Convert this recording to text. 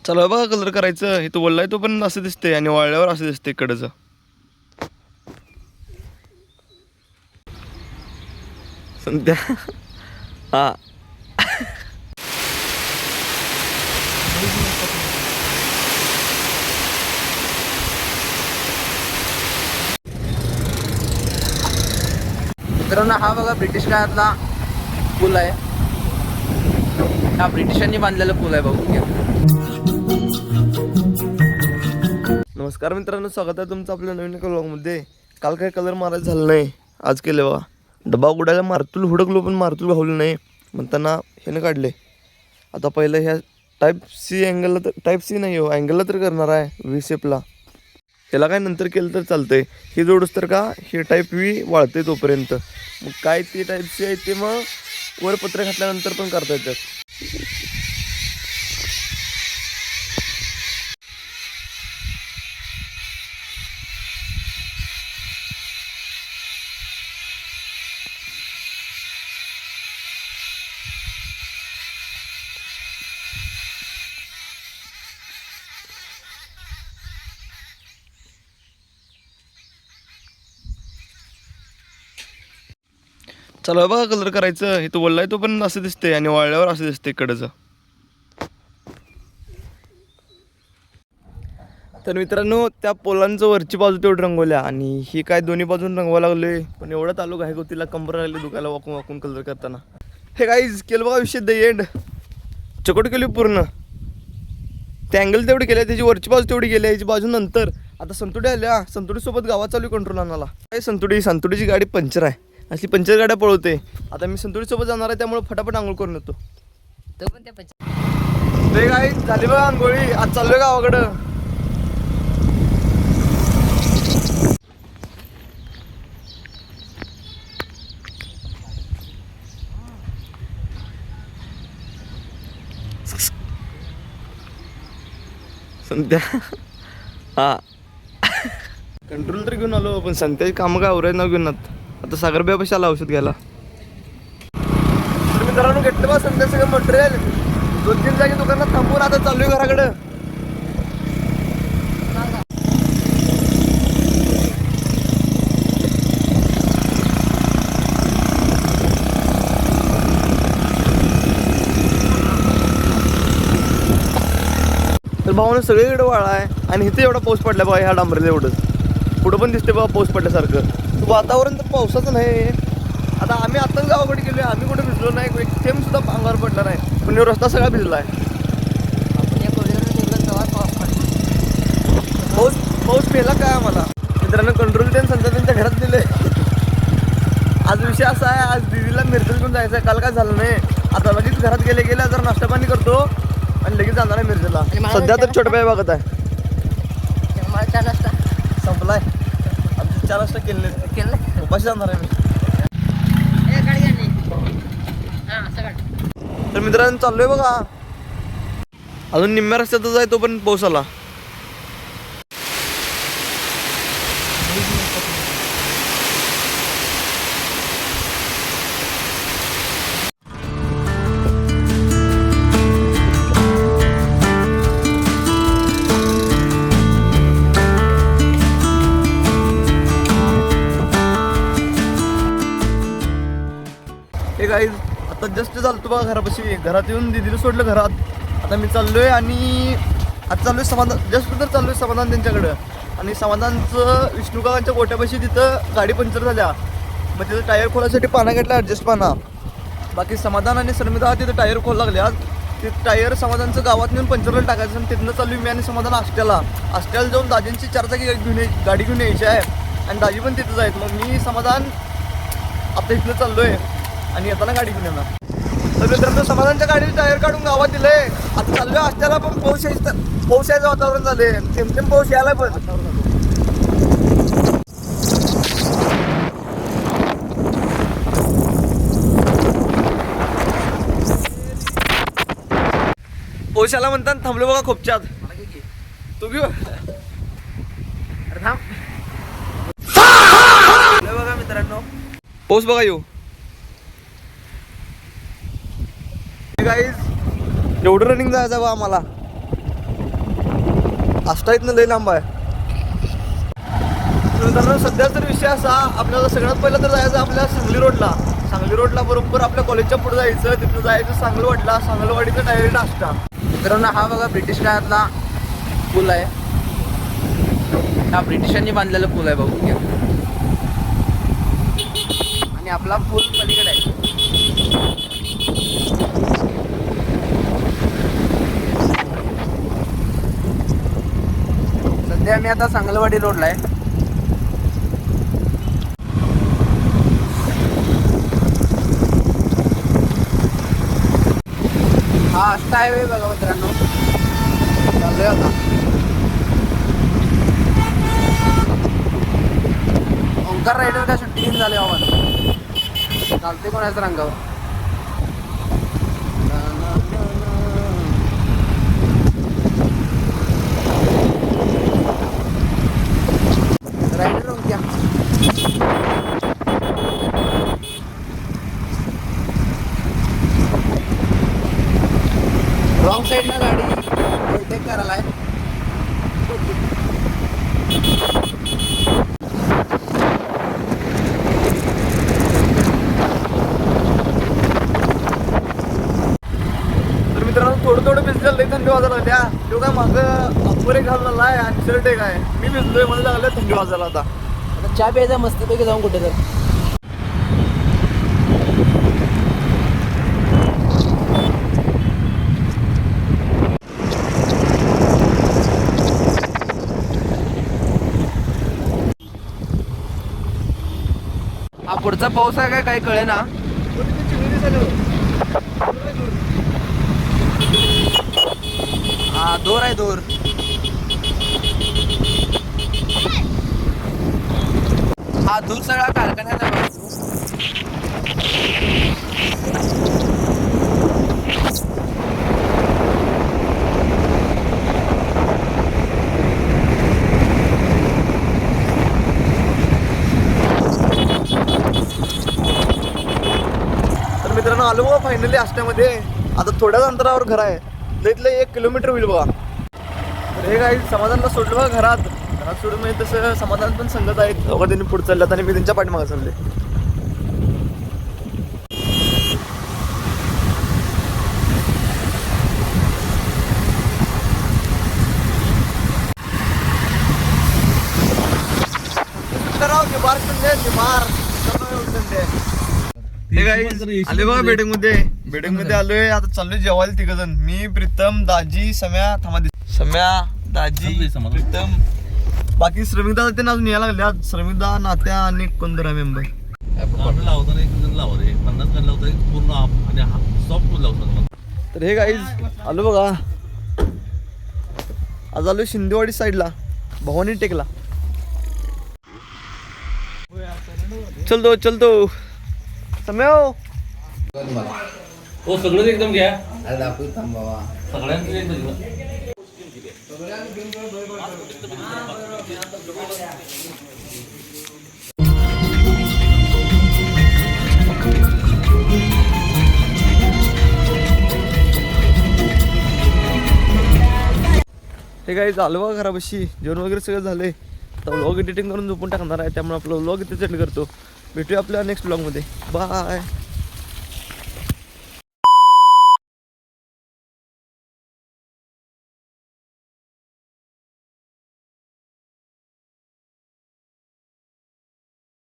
चला बघा कलर करायचं. इथं वळलाय तो पण असं दिसते आणि वाळल्यावर असं दिसते कडचं. संध्या हा मित्रांनो, हा बघा ब्रिटिश काळातला पूल आहे. हा ब्रिटिशांनी बांधलेला पूल आहे, बघून घ्या. नमस्कार मित्रांनो, स्वागत आहे तुमचं आपल्या नवीन व्लॉगमध्ये. काल काही कलर मारायचं झालं नाही, आज केले बघा. डबा उडायला मारतूल हुडकलो पण मारतूल घावलं नाही म्हणताना ह्यानं काढले. आता पहिलं ह्या टाईप सी अँगलला तर टाईप सी नाही हो, अँगलला तर करणार आहे व्ही शेपला. ह्याला काय नंतर केलं तर चालतंय. हे जोडूस तर का हे टाईप व्ही वाळते तोपर्यंत. मग काय ते टाईप सी आहे ते मग वर पत्रे घातल्यानंतर पण करता येतात. चला बघा कलर करायचं. इथं वळलाय तो पण असं दिसते आणि वाळल्यावर असं दिसते कडचं. तर मित्रांनो, त्या पोलांचं वरची बाजू तेवढी रंगवल्या आणि ही काय दोन्ही बाजून रंगवा लागलोय. पण एवढं चालू आहे तिला कंबर राहिली दुखायला वाकून वाकून कलर करताना. हे गाईज केलं बघा विषय द एंड. चकोट केली पूर्ण. ते अँगल तेवढी केली, त्याची वरची बाजू तेवढी गेली, याची बाजू नंतर. आता संतुडी आल्या, संतुडीसोबत गावात चालू कंट्रोल आणायला. काय संतुडीची गाडी पंक्चर आहे. अशी पंचर गाड्या पळवते. आता मी संतुडीसोबत जाणार आहे, त्यामुळे फटाफट आंघोळ करून येतो. ते काय झाली बघा आंघोळी. आज चाललोय गावाकडं. संध्या हा कंट्रोल तर घेऊन आलो, पण संध्याची कामं काय आवरायचं नाव घेऊन आता सागरब्यापाशी आला औषध घ्यायला. तर मित्रांनो, घेतलं बा संध्या सगळं मटेरियल. 2-3 जागी दुकानात थांबून आता चाललोय घराकडं. तर भावानं सगळीकडे वाळा आहे आणि इथे एवढा पाऊस पडला बघा. ह्या डांबरेला एवढंच पुढं पण दिसते बघा पाऊस पडल्यासारखं. वातावरण तर पावसाचं नाही. आता आम्ही आत्ताच गावाकडे गेलोय, आम्ही कुठे भिजलो नाही, एक थेंब सुद्धा अंगावर पडला नाही. पण रस्ता सगळा भिजला आहे. पाऊस पेला काय आम्हाला. मित्रांनो, कंट्रोल त्यांनी संध्या त्यांच्या घरात दिले. आज विषय असा आहे, आज दिदीला मिरचीला घेऊन जायचं आहे. काल काय झालं नाही. आता लगेच घरात गेले जरा नाश्ता पाणी करतो आणि लगेच जाणार आहे मिरजेला. सध्या तर छोट्या बाई बघत आहे. संपलाय आमची 4 वाजता केले उपाशी जाणार आहे मी. तर मित्रांनो, चाललोय बघा. अजून निम्म्या रस्त्यातच आहे तो पण पाऊस आला. हे गाईज आता जस्ट चालतो बघा घरापाशी. घरात येऊन दिदीला सोडलं घरात. आता मी चाललोय आणि आता चाललोय समाधान, जस्ट तर चाललोय समाधान त्यांच्याकडं. आणि समाधानचं विष्णुकाकांच्या गोट्यापाशी तिथं गाडी पंक्चर झाल्या. मग तिथं टायर खोलायसाठी पाना घेतला, ॲडजस्ट पाना. बाकी समाधान आणि शर्मिदा तिथं टायर खोल लागल्या. ते टायर समाधानचं गावात नेऊन पंक्चरला टाकायचं. आणि तिथनं चालू मी आणि समाधान आष्ट्याला जाऊन दाजींची 4 चाकी गाडी घेऊन यायची आहे. आणि दाजी पण तिथंच आहेत. मग मी समाधान आता इथलं चाललोय आणि येताना गाडी घेऊन येणार. तर मित्रांनो, समाधानच्या गाडीचे टायर काढून गावात दिलंय. आता चाललोय आष्ट्याला, पण पाऊस यायचं वातावरण झालंय. थेंब पाऊस यायला पण. पाऊस यायला म्हणतात थांबलो बघा खोपच्यात. तू घेऊ बघा मित्रांनो, पाऊस बघा येऊ. गाईज एवढं रनिंग जायचं बा आम्हाला. आष्टा इथनं लई लांब आहे. मित्रांनो सध्या तर विषय असा, आपल्याला सगळ्यात पहिलं तर जायचं आपल्या सांगली रोडला. सांगली रोडला बरोबर आपल्या कॉलेजच्या पुढे जायचं, तिथं जायचं सांगलवाडीला, सांगलवाडीचं डायरेक्ट आष्टा. मित्रांनो हा बघा ब्रिटिश काळातला पूल आहे. हा ब्रिटिशांनी बांधलेला पूल आहे बघू घ्या. आणि आपला पूल पलीकडे आहे. सध्या मी आता सांगलवाडी रोडला आहे. हा आष्टा हायवे बघा मित्रांनो, चाललोय आता. ओंकार रायडर काय सुट्टी घेऊन झाले आम्हाला, चालते कोणाचं रंगावर. रायडर ओंक्या रॉंग साईडला गाडी ओव्हरटेक करायला आहे. तर मित्रांनो थोडं भिजलेलं लई थंडी वाजायला लागल्या. तो काय मागं अप्पर एक घालून आहे आणि शर्ट एक आहे. मी भिजलोय, मला लागलं थंडी वाजायला आता. आता चहा प्यायचा मस्तपैकी जाऊन कुठे तर. हा पुढचा पाऊस आहे काय काही कळे ना. हा दोर आहे दोर. हा दूर सगळा कारखान्यात आहे. तर मित्रांनो आलो बघा फायनली आष्ट्यामध्ये. आता थोड्याच अंतरावर घर आहे, इथलं 1 किलोमीटर होईल बघा. तर हे काही समाधानला सोडलं बघा घरात सोडून, म्हणजे तसं समाधान पण संगत आहेत. बघा त्यांनी पुढे चालल्यात आणि मी त्यांच्या पाठीमागे चालले. आले बघा बेडिंग मध्ये आलोय. आता चाललोय जेवायला तिघजण, मी प्रीतम दाजी सम्या सम्या दाजी प्रीतम. बाकी श्रमिकदा ते अजून यायला लागले. आज श्रमिकदा नात्या आणि कोणतरा मेंबर. तर हे गाईज आलो बघा. आज आलो शिंदेवाडी साईडला, भवानी टेकला. चलतो सम्या हो सगळं एकदम घ्या. अरे दाखवू थांब बाबा. सगळ्यांचं एकदम हे काही झालं बघा घरापाशी. जेवण वगैरे सगळं झालंय. आता व्लॉग एडिटिंग करून झोपून टाकणार आहे, त्यामुळे आपला व्लॉग इथे सेंड करतो. भेटूया आपल्या नेक्स्ट व्लॉगमध्ये. बाय.